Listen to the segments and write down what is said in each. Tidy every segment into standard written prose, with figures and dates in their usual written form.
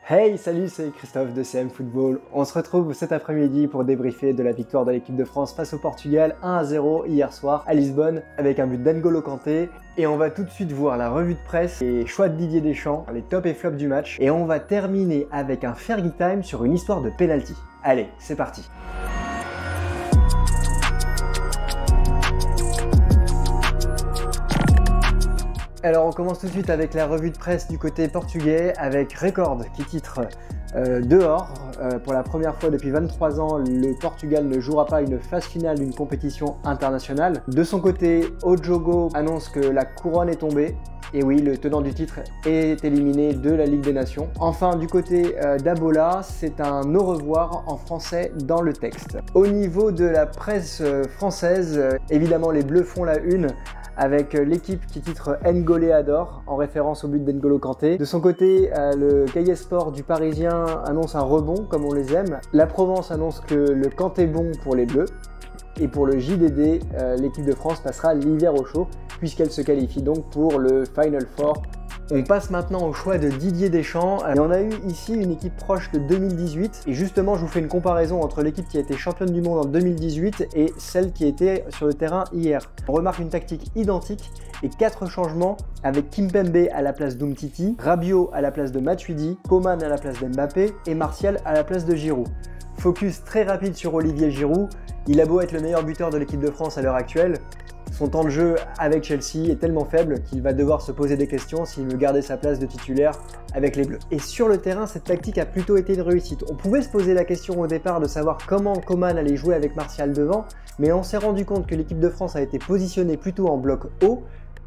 Hey, salut, c'est Christophe de CM Football. On se retrouve cet après-midi pour débriefer de la victoire de l'équipe de France face au Portugal 1-0 hier soir à Lisbonne avec un but d'N'Golo Kanté. Et on va tout de suite voir la revue de presse et choix de Didier Deschamps, les tops et flops du match. Et on va terminer avec un Fergie Time sur une histoire de penalty. Allez, c'est parti. Alors on commence tout de suite avec la revue de presse du côté portugais avec Record qui titre dehors. Pour la première fois depuis 23 ans, le Portugal ne jouera pas une phase finale d'une compétition internationale. De son côté, Ojogo annonce que la couronne est tombée. Et oui, le tenant du titre est éliminé de la Ligue des Nations. Enfin, du côté d'Abola, c'est un au revoir en français dans le texte. Au niveau de la presse française, évidemment les Bleus font la une avec l'équipe qui titre N'Golé adore, en référence au but d'N'Golo Kanté. De son côté, le Cahiers Sport du Parisien annonce un rebond, comme on les aime. La Provence annonce que le Kanté bon pour les Bleus. Et pour le JDD, l'équipe de France passera l'hiver au chaud, puisqu'elle se qualifie donc pour le Final Four. On passe maintenant au choix de Didier Deschamps. Et on a eu ici une équipe proche de 2018. Et justement, je vous fais une comparaison entre l'équipe qui a été championne du monde en 2018 et celle qui était sur le terrain hier. On remarque une tactique identique et 4 changements avec Kimpembe à la place d'Umtiti, Rabiot à la place de Matuidi, Coman à la place d'Mbappé et Martial à la place de Giroud. Focus très rapide sur Olivier Giroud. Il a beau être le meilleur buteur de l'équipe de France à l'heure actuelle, son temps de jeu avec Chelsea est tellement faible qu'il va devoir se poser des questions s'il veut garder sa place de titulaire avec les Bleus. Et sur le terrain, cette tactique a plutôt été une réussite. On pouvait se poser la question au départ de savoir comment Coman allait jouer avec Martial devant, mais on s'est rendu compte que l'équipe de France a été positionnée plutôt en bloc haut,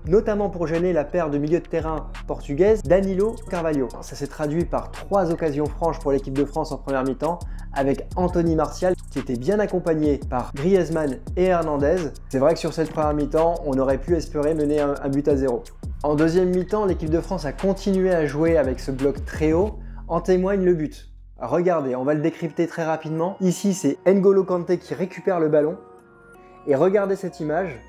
notamment pour gêner la paire de milieu de terrain portugaise, Danilo Carvalho. Ça s'est traduit par 3 occasions franches pour l'équipe de France en première mi-temps, avec Anthony Martial qui était bien accompagné par Griezmann et Hernandez. C'est vrai que sur cette première mi-temps, on aurait pu espérer mener un but à 0. En deuxième mi-temps, l'équipe de France a continué à jouer avec ce bloc très haut, en témoigne le but. Regardez, on va le décrypter très rapidement. Ici, c'est N'Golo Kanté qui récupère le ballon. Et regardez cette image.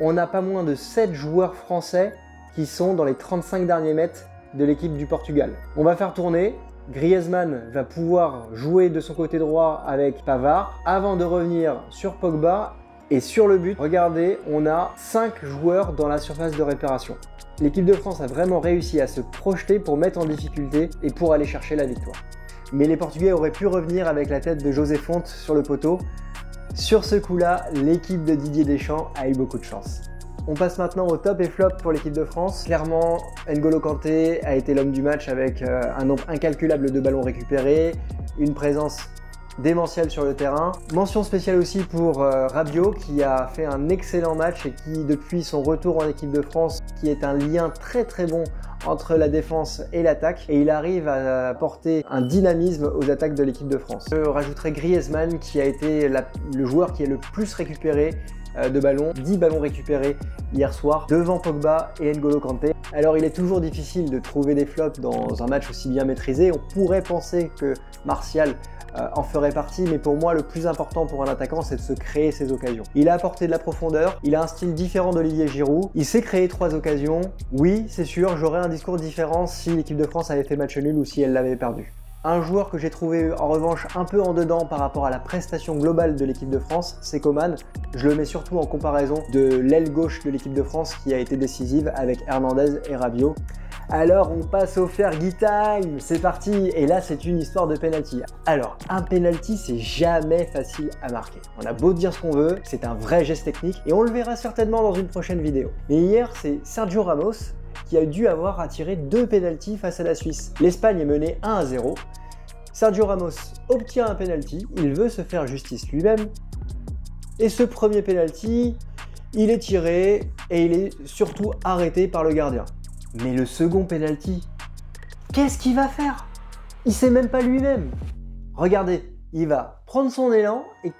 On n'a pas moins de 7 joueurs français qui sont dans les 35 derniers mètres de l'équipe du Portugal. On va faire tourner, Griezmann va pouvoir jouer de son côté droit avec Pavard avant de revenir sur Pogba et sur le but. Regardez, on a 5 joueurs dans la surface de réparation. L'équipe de France a vraiment réussi à se projeter pour mettre en difficulté et pour aller chercher la victoire. Mais les Portugais auraient pu revenir avec la tête de José Fonte sur le poteau. Sur ce coup-là, l'équipe de Didier Deschamps a eu beaucoup de chance. On passe maintenant au top et flop pour l'équipe de France. Clairement, N'Golo Kanté a été l'homme du match avec un nombre incalculable de ballons récupérés, une présence démentielle sur le terrain. Mention spéciale aussi pour Rabiot qui a fait un excellent match et qui, depuis son retour en équipe de France, qui est un lien très bon entre la défense et l'attaque, et il arrive à apporter un dynamisme aux attaques de l'équipe de France. Je rajouterai Griezmann qui a été le joueur qui est le plus récupéré de ballons, 10 ballons récupérés hier soir devant Pogba et N'Golo Kanté. Alors il est toujours difficile de trouver des flops dans un match aussi bien maîtrisé. On pourrait penser que Martial en ferait partie, mais pour moi le plus important pour un attaquant c'est de se créer ses occasions. Il a apporté de la profondeur, il a un style différent d'Olivier Giroud, il s'est créé 3 occasions. Oui, c'est sûr, j'aurais un discours différent si l'équipe de France avait fait match nul ou si elle l'avait perdu. Un joueur que j'ai trouvé en revanche un peu en dedans par rapport à la prestation globale de l'équipe de France, c'est Coman. Je le mets surtout en comparaison de l'aile gauche de l'équipe de France qui a été décisive avec Hernandez et Rabiot. Alors on passe au Fergie Time, c'est parti, et là c'est une histoire de penalty. Alors un penalty c'est jamais facile à marquer. On a beau dire ce qu'on veut, c'est un vrai geste technique et on le verra certainement dans une prochaine vidéo. Mais hier c'est Sergio Ramos qui a dû avoir à tirer 2 penaltys face à la Suisse. L'Espagne est menée 1-0. Sergio Ramos obtient un penalty, il veut se faire justice lui-même. Et ce premier penalty, il est tiré et il est surtout arrêté par le gardien. Mais le second penalty, qu'est-ce qu'il va faire? Il sait même pas lui-même. Regardez, il va prendre son élan et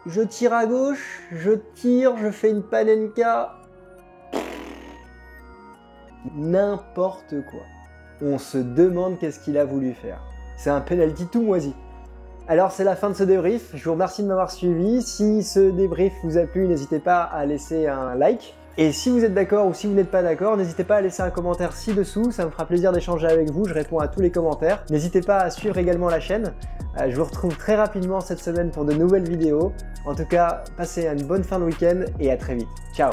je tire à gauche, je tire, je fais une panenka. N'importe quoi. On se demande qu'est-ce qu'il a voulu faire. C'est un penalty tout moisi. Alors c'est la fin de ce débrief, je vous remercie de m'avoir suivi. Si ce débrief vous a plu, n'hésitez pas à laisser un like. Et si vous êtes d'accord ou si vous n'êtes pas d'accord, n'hésitez pas à laisser un commentaire ci-dessous, ça me fera plaisir d'échanger avec vous, je réponds à tous les commentaires. N'hésitez pas à suivre également la chaîne. Je vous retrouve très rapidement cette semaine pour de nouvelles vidéos. En tout cas, passez une bonne fin de week-end et à très vite. Ciao!